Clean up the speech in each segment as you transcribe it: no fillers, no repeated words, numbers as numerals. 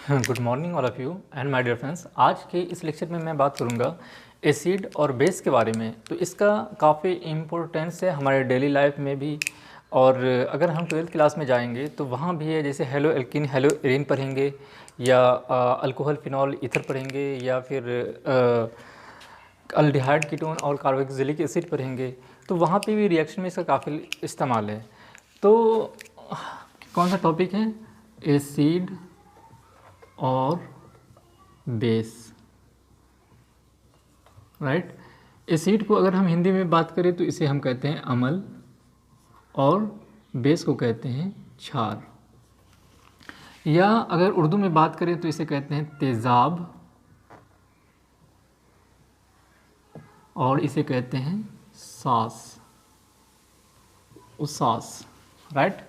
Good morning all of you and my dear friends. आज के इस लेक्चर में मैं बात करूंगा एसिड और बेस के बारे में। तो इसका काफ़ी इम्पोर्टेंस है हमारे डेली लाइफ में भी, और अगर हम 12th क्लास में जाएंगे तो वहाँ भी है, जैसे हेलो एल्किन हेलो एरीन पढ़ेंगे, या अल्कोहल फिनॉल ईथर पढ़ेंगे, या फिर अल्डिहाइड कीटोन और कार्बोक्सिलिक एसिड पढ़ेंगे। तो वहाँ पे भी रिएक्शन में इसका काफ़ी इस्तेमाल है। तो कौन सा टॉपिक है? एसिड और बेस, राइट। एसिड को अगर हम हिंदी में बात करें तो इसे हम कहते हैं अम्ल, और बेस को कहते हैं क्षार, या अगर उर्दू में बात करें तो इसे कहते हैं तेज़ाब, और इसे कहते हैं सास, उसास, राइट।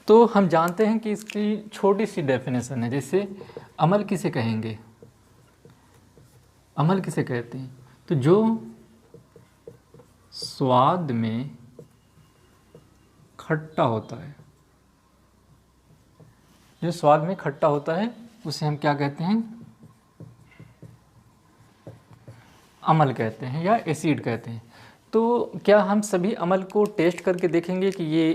तो हम जानते हैं कि इसकी छोटी सी डेफिनेशन है। जैसे अम्ल किसे कहेंगे? अम्ल किसे कहते हैं? तो जो स्वाद में खट्टा होता है, जो स्वाद में खट्टा होता है उसे हम क्या कहते हैं? अम्ल कहते हैं या एसिड कहते हैं। तो क्या हम सभी अम्ल को टेस्ट करके देखेंगे कि ये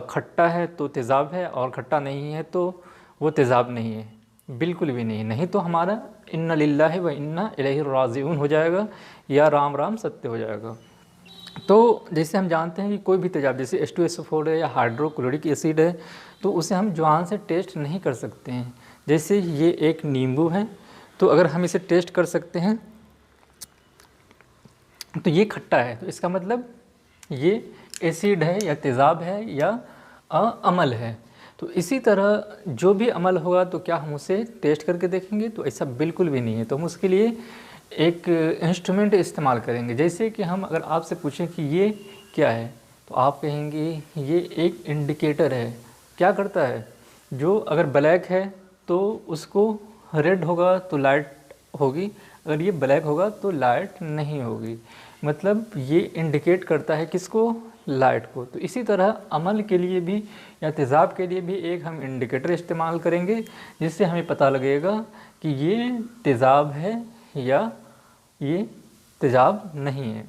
खट्टा है तो तेज़ाब है, और खट्टा नहीं है तो वो तेज़ाब नहीं है? बिल्कुल भी नहीं। नहीं तो हमारा इन्ना लिल्लाहि व इन्ना इलैहि राजिऊन हो जाएगा, या राम राम सत्य हो जाएगा। तो जैसे हम जानते हैं कि कोई भी तेज़ाब, जैसे H2SO4 है या हाइड्रोक्लोरिक एसिड है, तो उसे हम जुबान से टेस्ट नहीं कर सकते हैं। जैसे ये एक नींबू है, तो अगर हम इसे टेस्ट कर सकते हैं तो ये खट्टा है, तो इसका मतलब ये एसिड है या तेज़ाब है या अम्ल है। तो इसी तरह जो भी अम्ल होगा तो क्या हम उसे टेस्ट करके देखेंगे? तो ऐसा बिल्कुल भी नहीं है। तो हम उसके लिए एक इंस्ट्रूमेंट इस्तेमाल करेंगे। जैसे कि हम अगर आपसे पूछें कि ये क्या है, तो आप कहेंगे ये एक इंडिकेटर है। क्या करता है? जो अगर ब्लैक है तो उसको रेड होगा तो लाइट होगी, अगर ये ब्लैक होगा तो लाइट नहीं होगी। मतलब ये इंडिकेट करता है किसको? लाइट को। तो इसी तरह अम्ल के लिए भी या तेज़ाब के लिए भी एक हम इंडिकेटर इस्तेमाल करेंगे, जिससे हमें पता लगेगा कि ये तेज़ाब है या ये तेज़ाब नहीं है।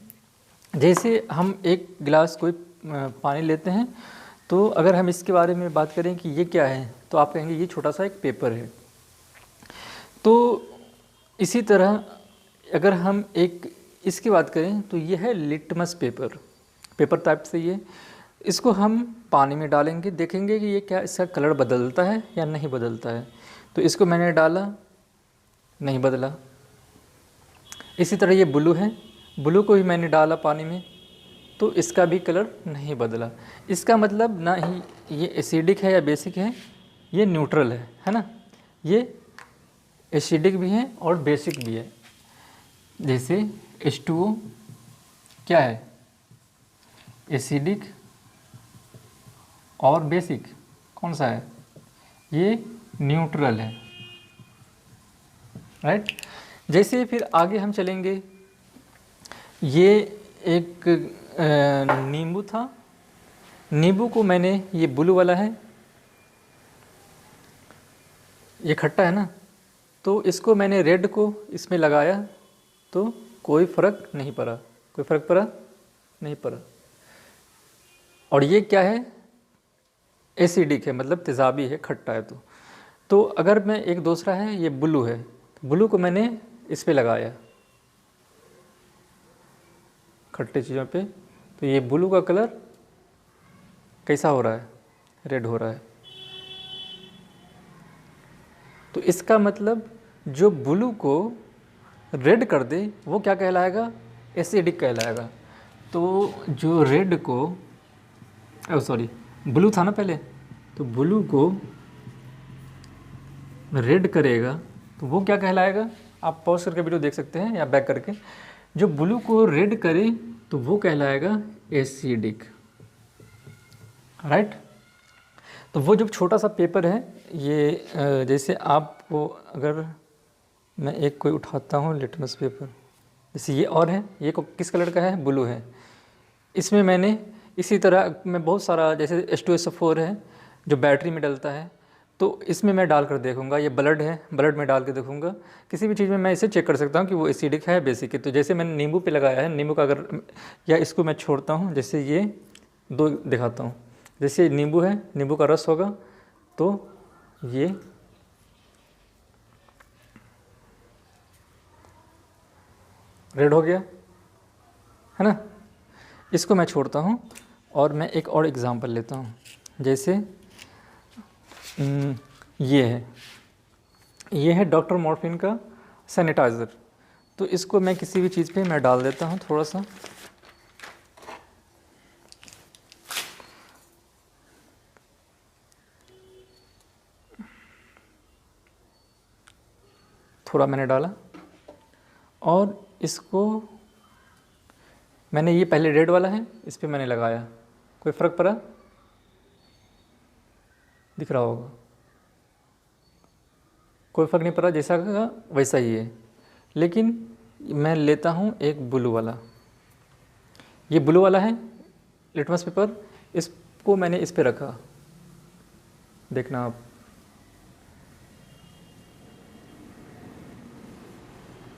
जैसे हम एक गिलास कोई पानी लेते हैं, तो अगर हम इसके बारे में बात करें कि ये क्या है, तो आप कहेंगे ये छोटा सा एक पेपर है। तो इसी तरह अगर हम एक इसकी बात करें तो ये है लिटमस पेपर, पेपर टाइप से ये। इसको हम पानी में डालेंगे, देखेंगे कि ये क्या इसका कलर बदलता है या नहीं बदलता है। तो इसको मैंने डाला, नहीं बदला। इसी तरह ये ब्लू है, ब्लू को भी मैंने डाला पानी में, तो इसका भी कलर नहीं बदला। इसका मतलब ना ही ये एसिडिक है या बेसिक है, ये न्यूट्रल है ना। ये एसिडिक भी है और बेसिक भी है। जैसे H2O क्या है? एसिडिक और बेसिक। कौन सा है? ये न्यूट्रल है, राइट। जैसे फिर आगे हम चलेंगे, ये एक नींबू था, नींबू को मैंने, ये ब्लू वाला है, ये खट्टा है ना, तो इसको मैंने रेड को इसमें लगाया तो कोई फ़र्क नहीं पड़ा, कोई फ़र्क पड़ा नहीं पड़ा। और ये क्या है? एसिडिक है, मतलब तेज़ाबी है, खट्टा है। तो अगर मैं एक दूसरा है, ये ब्लू है, ब्लू को मैंने इस पे लगाया खट्टे चीज़ों पे, तो ये ब्लू का कलर कैसा हो रहा है? रेड हो रहा है। तो इसका मतलब जो ब्लू को रेड कर दे वो क्या कहलाएगा? एसिडिक कहलाएगा। तो जो रेड को, सॉरी ब्लू था ना पहले, तो ब्लू को रेड करेगा तो वो क्या कहलाएगा? आप पॉज करके वीडियो देख सकते हैं या बैक करके। जो ब्लू को रेड करे तो वो कहलाएगा एसिडिक, राइट। तो वो जो छोटा सा पेपर है, ये जैसे आपको, अगर मैं एक कोई उठाता हूँ लिटमस पेपर, जैसे ये और है, ये को किस कलर का है? ब्लू है। इसमें मैंने इसी तरह मैं बहुत सारा, जैसे H2SO4 है जो बैटरी में डलता है, तो इसमें मैं डाल कर देखूंगा, ये ब्लड है, ब्लड में डाल के देखूंगा, किसी भी चीज़ में मैं इसे चेक कर सकता हूँ कि वो एसिडिक है बेसिक है। तो जैसे मैंने नींबू पे लगाया है, नींबू का अगर, या इसको मैं छोड़ता हूँ, जैसे ये दो दिखाता हूँ, जैसे नींबू है, नींबू का रस होगा तो ये रेड हो गया, है ना। इसको मैं छोड़ता हूँ और मैं एक और एग्जांपल लेता हूँ, जैसे ये है डॉक्टर मॉर्फिन का सैनिटाइज़र। तो इसको मैं किसी भी चीज़ पे मैं डाल देता हूँ थोड़ा सा, थोड़ा मैंने डाला और इसको मैंने, ये पहले रेड वाला है, इस पर मैंने लगाया, कोई फ़र्क पड़ा? दिख रहा होगा, कोई फ़र्क नहीं पड़ा, जैसा का वैसा ही है। लेकिन मैं लेता हूँ एक ब्लू वाला, ये ब्लू वाला है लिटमस पेपर, इसको मैंने इस पे रखा, देखना आप,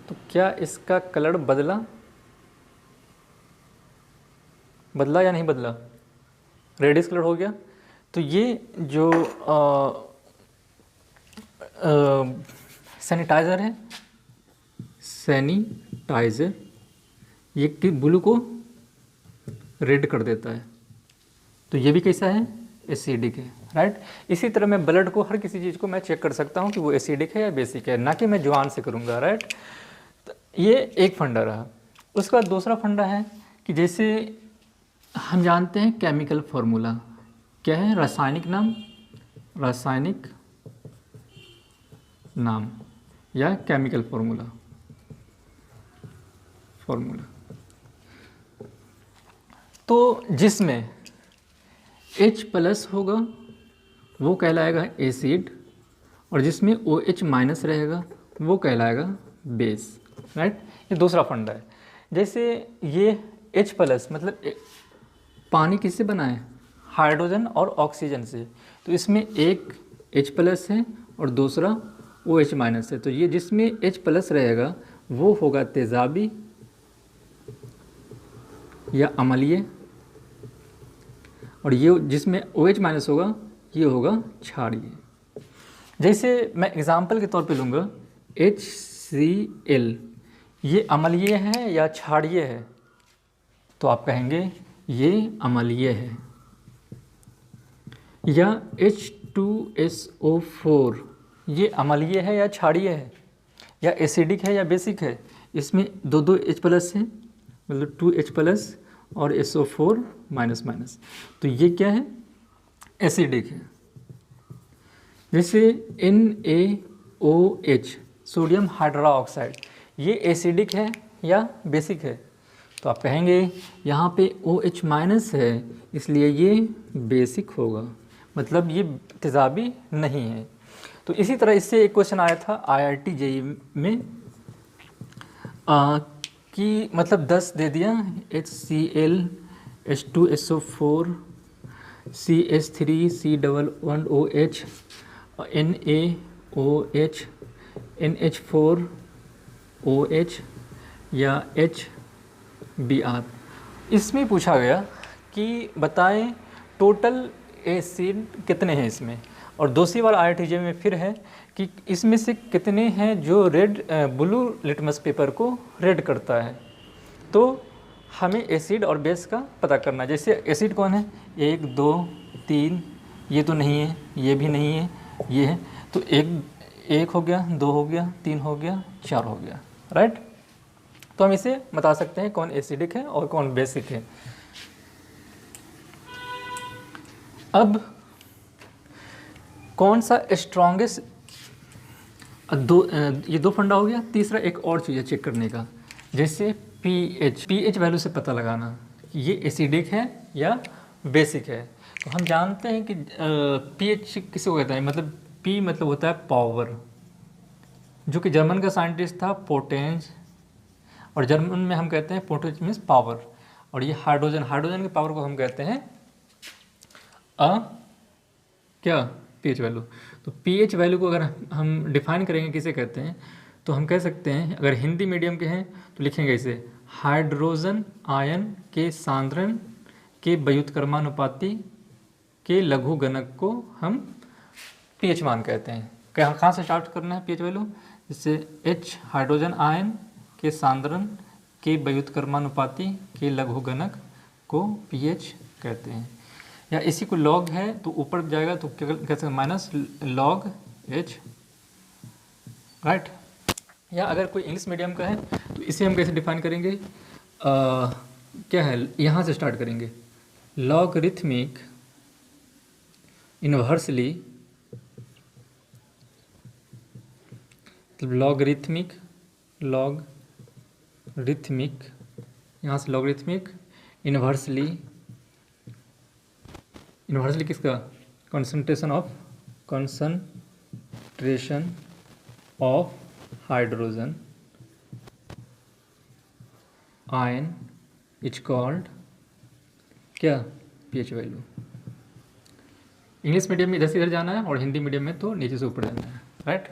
तो क्या इसका कलर बदला या नहीं बदला? रेडिश कलर हो गया। तो ये जो सैनिटाइज़र है, सैनिटाइज़र ये ब्लू को रेड कर देता है। तो ये भी कैसा है? एसिडिक है, राइट। इसी तरह मैं ब्लड को, हर किसी चीज़ को मैं चेक कर सकता हूँ कि वो एसिडिक है या बेसिक है, ना कि मैं जुबान से करूँगा, राइट। तो ये एक फंडा रहा। उसका दूसरा फंडा है कि जैसे हम जानते हैं केमिकल फार्मूला क्या है, रासायनिक नाम या केमिकल फार्मूला तो जिसमें H+ होगा वो कहलाएगा एसिड, और जिसमें OH- रहेगा वो कहलाएगा बेस, राइट। ये दूसरा फंडा है। जैसे ये H+ मतलब पानी किससे बना है? हाइड्रोजन और ऑक्सीजन से। तो इसमें एक H+ है और दूसरा OH- है। तो ये जिसमें H+ रहेगा वो होगा तेजाबी या अम्लीय, और ये जिसमें OH- होगा ये होगा क्षारीय। जैसे मैं एग्जाम्पल के तौर पे लूँगा, HCl ये अम्लीय है या क्षारीय है? तो आप कहेंगे ये अम्लीय है। या H2SO4 ये अम्लीय है या क्षारीय है, या एसिडिक है या बेसिक है? इसमें दो H+ है, मतलब 2H+ और SO4-। तो ये क्या है? एसिडिक है। जैसे NaOH सोडियम हाइड्रोक्साइड ये एसिडिक है या बेसिक है? तो आप कहेंगे यहाँ पे OH- है इसलिए ये बेसिक होगा, मतलब ये तेजाबी नहीं है। तो इसी तरह इससे एक क्वेश्चन आया था IIT JEE में कि मतलब 10 दे दिया, HCl H2SO4 CH3 C11OH NaOH NH4OH या HBr। इसमें पूछा गया कि बताएं टोटल एसिड कितने हैं इसमें, और दूसरी बार IIT JEE में फिर है कि इसमें से कितने हैं जो ब्लू लिटमस पेपर को रेड करता है। तो हमें एसिड और बेस का पता करना। जैसे एसिड कौन है? 1 2 3, ये तो नहीं है, ये भी नहीं है, ये है। तो एक हो गया, 2 हो गया, 3 हो गया, 4 हो गया, राइट। तो हम इसे बता सकते हैं कौन एसिडिक है और कौन बेसिक है। अब कौन सा स्ट्रॉन्गेस्ट, ये 2 फंडा हो गया। तीसरा एक और चीज़ है चेक करने का, जैसे पीएच वैल्यू से पता लगाना कि ये एसिडिक है या बेसिक है। तो हम जानते हैं कि पीएच किसे को कहते हैं, मतलब पी मतलब होता है पावर, जो कि जर्मन का साइंटिस्ट था पोटेंज, और जर्मन में हम कहते हैं पोटेंज मीन्स पावर, और ये हाइड्रोजन के पावर को हम कहते हैं क्या पीएच वैल्यू। तो पीएच वैल्यू को अगर हम डिफाइन करेंगे किसे कहते हैं, तो हम कह सकते हैं, अगर हिंदी मीडियम के हैं तो लिखेंगे इसे हाइड्रोजन आयन के सांद्रण के व्युत्क्रमानुपाती के लघु गणक को हम पीएच मान कहते हैं। कहाँ से स्टार्ट करना है पीएच वैल्यू, जैसे H हाइड्रोजन आयन के सांद्रण के व्युत्क्रमानुपाती के लघु गणक को पीएच कहते हैं। या इसी को लॉग है तो ऊपर जाएगा तो क्या कह सकते हैं, माइनस लॉग H, राइट। या अगर कोई इंग्लिश मीडियम का है तो इसे हम कैसे डिफाइन करेंगे, क्या है, यहाँ से स्टार्ट करेंगे, लॉगरिथमिक इन्वर्सली, लॉगरिथमिक यहाँ से लॉगरिथमिक इन्वर्सली किसका, concentration of hydrogen ion is called क्या, पीएच वैल्यू। इंग्लिश मीडियम में इधर से इधर जाना है और हिंदी मीडियम में तो नीचे से ऊपर जाना है, राइट।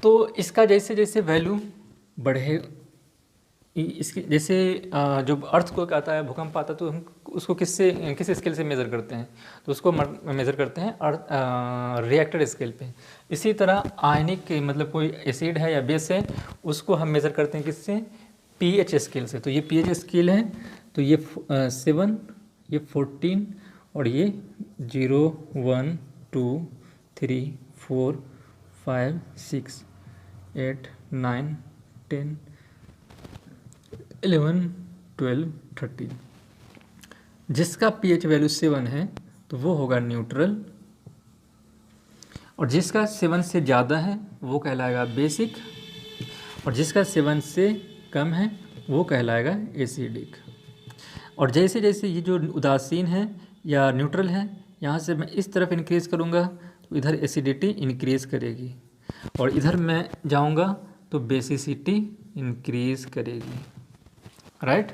तो इसका जैसे जैसे वैल्यू बढ़े, इसकी जैसे जो अर्थ को आता है, भूकंप आता है, तो हम उसको किस स्केल से मेज़र करते हैं, तो उसको मेज़र करते हैं रिएक्टर स्केल पे। इसी तरह आयनिक मतलब कोई एसिड है या बेस है, उसको हम मेज़र करते हैं किससे, पीएच स्केल से। तो ये पीएच स्केल है, तो ये 7, ये 14 और ये 0 1 2 3 4 5 6 8 9 10 11 12 13। जिसका पीएच वैल्यू 7 है तो वो होगा न्यूट्रल, और जिसका 7 से ज़्यादा है वो कहलाएगा बेसिक, और जिसका 7 से कम है वो कहलाएगा एसिडिक। और जैसे जैसे ये जो उदासीन है या न्यूट्रल है, यहाँ से मैं इस तरफ इंक्रीज़ करूँगा तो इधर एसिडिटी इंक्रीज़ करेगी, और इधर मैं जाऊँगा तो बेसिसिटी इंक्रीज़ करेगी, राइट।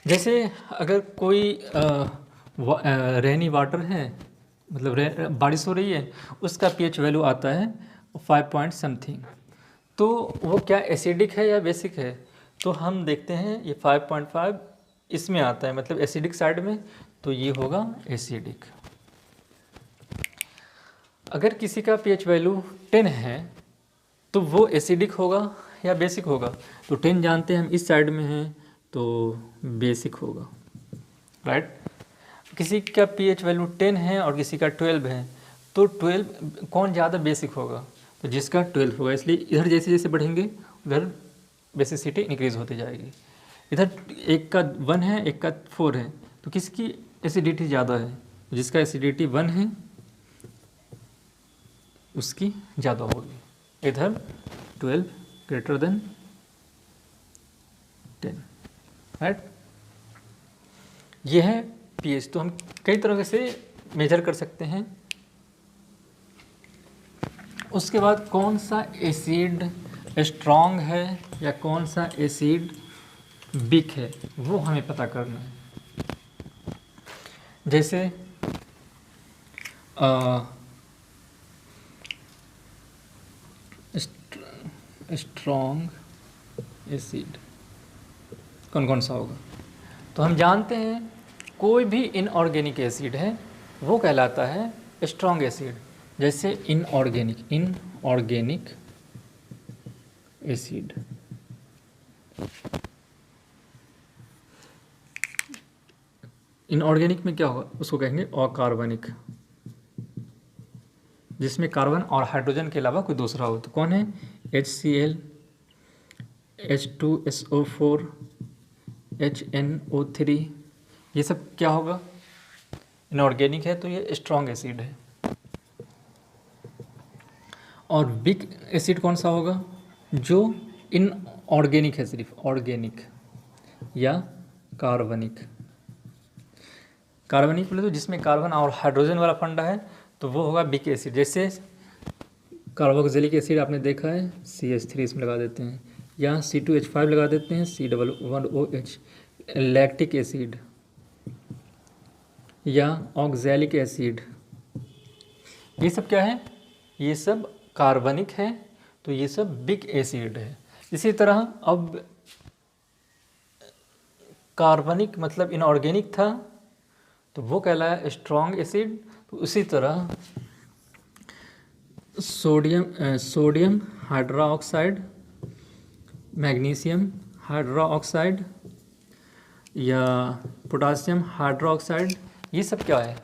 जैसे अगर कोई रेनी वाटर है, मतलब बारिश हो रही है, उसका पीएच वैल्यू आता है 5 पॉइंट समथिंग, तो वो क्या एसिडिक है या बेसिक है, तो हम देखते हैं ये 5.5 इसमें आता है, मतलब एसिडिक साइड में, तो ये होगा एसिडिक। अगर किसी का पीएच वैल्यू 10 है तो वो एसिडिक होगा या बेसिक होगा, तो 10 जानते हैं हम इस साइड में हैं तो बेसिक होगा, राइट। किसी का पीएच वैल्यू 10 है और किसी का 12 है, तो 12 कौन ज़्यादा बेसिक होगा, तो जिसका 12 होगा। इसलिए इधर जैसे जैसे बढ़ेंगे उधर बेसिसिटी इंक्रीज होती जाएगी। इधर एक का 1 है, एक का 4 है, तो किसकी एसिडिटी ज़्यादा है, जिसका एसिडिटी 1 है उसकी ज़्यादा होगी। इधर 12 ग्रेटर देन 10, राइट। ये है पीएच। तो हम कई तरह से मेजर कर सकते हैं। उसके बाद कौन सा एसिड स्ट्रॉन्ग है या कौन सा एसिड वीक है वो हमें पता करना है। जैसे स्ट्रॉन्ग एसिड कौन कौन सा होगा, तो हम जानते हैं कोई भी इनऑर्गेनिक एसिड है वो कहलाता है स्ट्रॉन्ग एसिड। जैसे इनऑर्गेनिक एसिड, इनऑर्गेनिक में क्या होगा, उसको कहेंगे अकार्बनिक, जिसमें कार्बन और हाइड्रोजन के अलावा कोई दूसरा हो। तो कौन है, HCl, H2SO4, HNO3, ये सब क्या होगा, इनऑर्गेनिक है, तो ये स्ट्रॉन्ग एसिड है। और वीक एसिड कौन सा होगा, जो इनऑर्गेनिक है, सिर्फ ऑर्गेनिक या कार्बनिक। कार्बनिक बोले तो जिसमें कार्बन और हाइड्रोजन वाला फंडा है तो वो होगा वीक एसिड। जैसे कार्बोक्सिलिक एसिड आपने देखा है, CH3 इसमें लगा देते हैं, यहाँ C2H5 लगा देते हैं, C11OH। लैक्टिक एसिड या ऑक्सैलिक एसिड, ये सब क्या है? ये सब कार्बनिक है, तो ये सब बिग एसिड है। इसी तरह अब कार्बनिक मतलब इनऑर्गेनिक था तो वो कहलाया स्ट्रॉन्ग एसिड। तो उसी तरह सोडियम हाइड्रोक्साइड, मैग्नीशियम हाइड्रोक्साइड या पोटासियम हाइड्रोक्साइड, ये सब क्या है?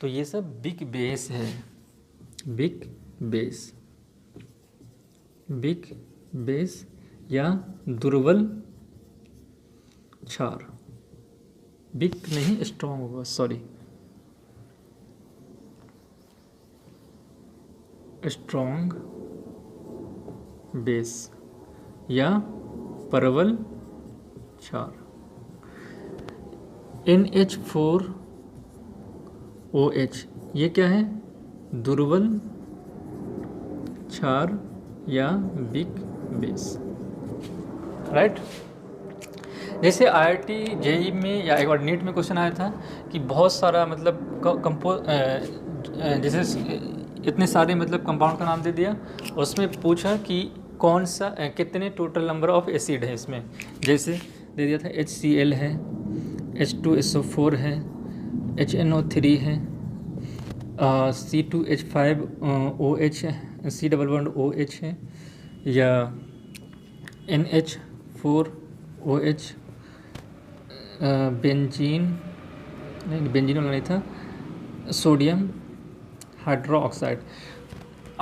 तो ये सब बिग बेस है, बिग बेस, बिग बेस या दुर्बल क्षार। बिग नहीं, स्ट्रॉन्ग होगा, सॉरी, स्ट्रॉन्ग बेस या प्रबल क्षार। NH4OH ये क्या है? दुर्बल क्षार या बिग बेस, राइट। जैसे IIT JEE में या एक बार नीट में क्वेश्चन आया था कि बहुत सारा मतलब जैसे इतने सारे मतलब कंपाउंड का नाम दे दिया, उसमें पूछा कि कौन सा कितने टोटल नंबर ऑफ एसिड है इसमें। जैसे दे दिया था HCl है, H2SO4 है, HNO3 है, C2H5OH है, C11OH है, या NH4OH, बेंजीन वाला नहीं था, सोडियम हाइड्रोक्साइड।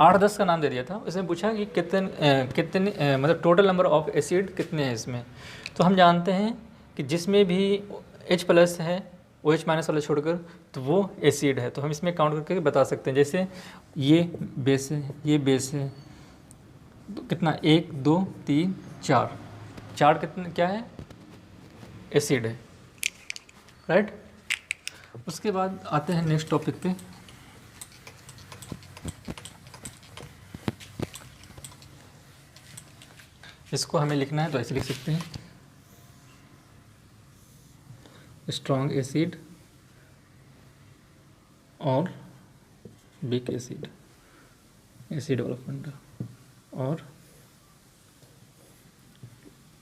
8-10 का नाम दे दिया था। इसमें पूछा कि कितने मतलब टोटल नंबर ऑफ एसिड कितने हैं इसमें। तो हम जानते हैं कि जिसमें भी H+ है, OH- वाला छोड़कर, तो वो एसिड है। तो हम इसमें काउंट करके बता सकते हैं। जैसे ये बेस है, ये बेस है, तो कितना, 1 2 3 4, 4 कितने क्या है? एसिड है, राइट। उसके बाद आते हैं नेक्स्ट टॉपिक पे। इसको हमें लिखना है तो ऐसे लिख सकते हैं, स्ट्रॉन्ग एसिड और वीक एसिड, एसिड वाला फंडा, और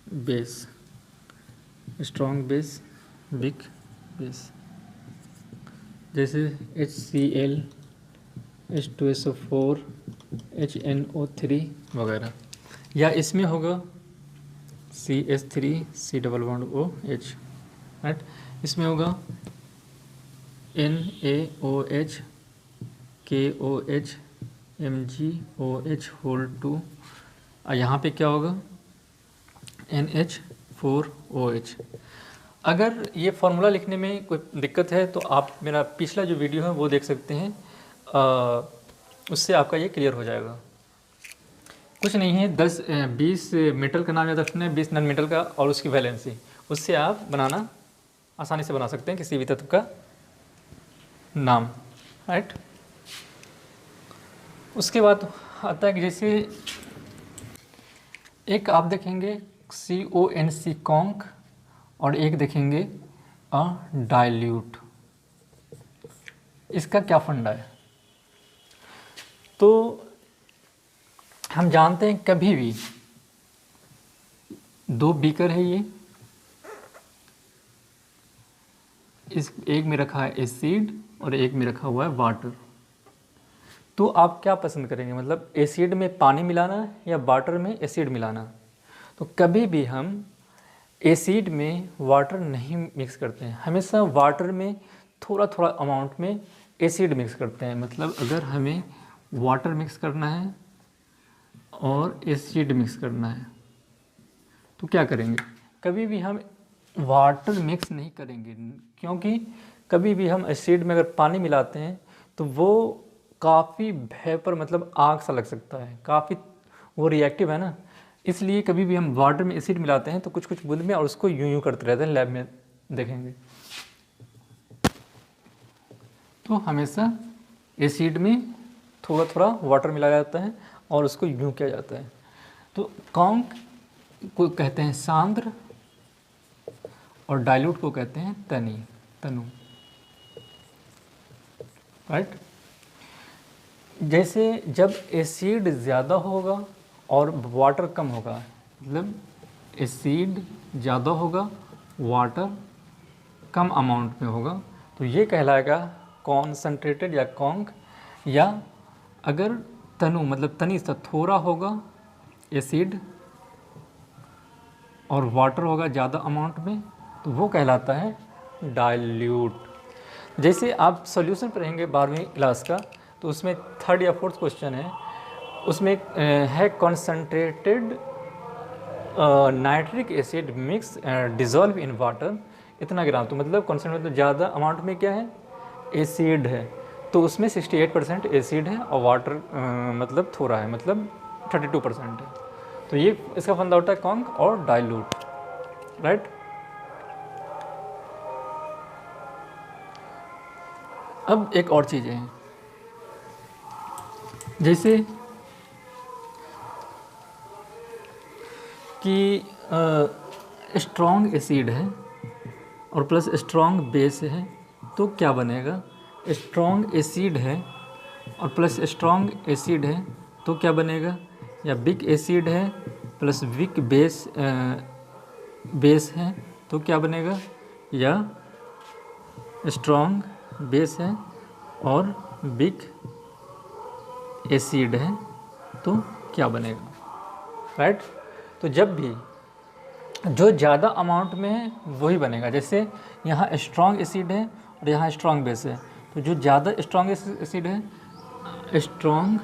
base, strong base, weak base. जैसे HCl, H2SO4, HNO3 वगैरह। या इसमें होगा CH3 C11OH, राइट। इसमें होगा NaOH KOH MgOH2। और यहाँ पे क्या होगा? NH4OH। अगर ये फॉर्मूला लिखने में कोई दिक्कत है तो आप मेरा पिछला जो वीडियो है वो देख सकते हैं, उससे आपका ये क्लियर हो जाएगा। कुछ नहीं है, 20 मेटल का नाम याद रखना है, 20 नॉन मेटल का, और उसकी वैलेंसी, उससे आप बनाना आसानी से बना सकते हैं किसी भी तत्व का नाम, राइट। उसके बाद आता है कि जैसे एक आप देखेंगे CONC कॉन्क, और एक देखेंगे डाइल्यूट। इसका क्या फंडा है? तो हम जानते हैं कभी भी 2 बीकर है, ये इस एक में रखा है एसिड और एक में रखा हुआ है वाटर। तो आप क्या पसंद करेंगे, मतलब एसिड में पानी मिलाना या वाटर में एसिड मिलाना? तो कभी भी हम एसिड में वाटर नहीं मिक्स करते हैं, हमेशा वाटर में थोड़ा थोड़ा अमाउंट में एसिड मिक्स करते हैं। मतलब अगर हमें वाटर मिक्स करना है और एसिड मिक्स करना है तो क्या करेंगे? कभी भी हम वाटर मिक्स नहीं करेंगे, क्योंकि कभी भी हम एसिड में अगर पानी मिलाते हैं तो वो काफ़ी वेपर मतलब आग सा लग सकता है, काफ़ी वो रिएक्टिव है ना। इसलिए कभी भी हम वाटर में एसिड मिलाते हैं तो कुछ कुछ बूंद में, और उसको यूं करते रहते हैं, लैब में देखेंगे। तो हमेशा एसिड में थोड़ा थोड़ा वाटर मिलाया जाता है और उसको यूं किया जाता है। तो कॉन्क को कहते हैं सांद्र और डाइल्यूट को कहते हैं तनु। राइट। जैसे जब एसिड ज़्यादा होगा और वाटर कम होगा, मतलब एसिड ज़्यादा होगा, वाटर कम अमाउंट में होगा, तो ये कहलाएगा कॉन्सनट्रेटेड या कॉन्क। या अगर तनु मतलब तनी सा थोड़ा होगा एसिड और वाटर होगा ज़्यादा अमाउंट में, तो वो कहलाता है डाइल्यूट। जैसे आप सॉल्यूशन पढ़ेंगे 12वीं क्लास का, तो उसमें 3rd या 4th क्वेश्चन है, उसमें है concentrated nitric acid mix dissolve in water इतना ग्राम। तो मतलब कॉन्सनट्रेट मतलब ज़्यादा अमाउंट में क्या है, एसिड है, तो उसमें 68% एसिड है और वाटर मतलब थोड़ा है, मतलब 32% है। तो ये इसका फंडा होता है कॉन्क और डाइल्यूट, राइट। अब एक और चीज़ है, जैसे कि स्ट्रॉन्ग एसिड है और प्लस स्ट्रॉन्ग बेस है, तो क्या बनेगा, स्ट्रॉन्ग एसिड है और प्लस स्ट्रॉन्ग एसिड है तो क्या बनेगा, या वीक एसिड है प्लस वीक बेस है तो क्या बनेगा, या स्ट्रॉन्ग बेस है और वीक एसिड है तो क्या बनेगा, राइट। तो जब भी जो ज़्यादा अमाउंट में है वही बनेगा। जैसे यहाँ स्ट्रॉन्ग एसिड है और यहाँ स्ट्रॉन्ग बेस है, तो जो ज़्यादा स्ट्रॉन्ग एसिड है, स्ट्रॉन्ग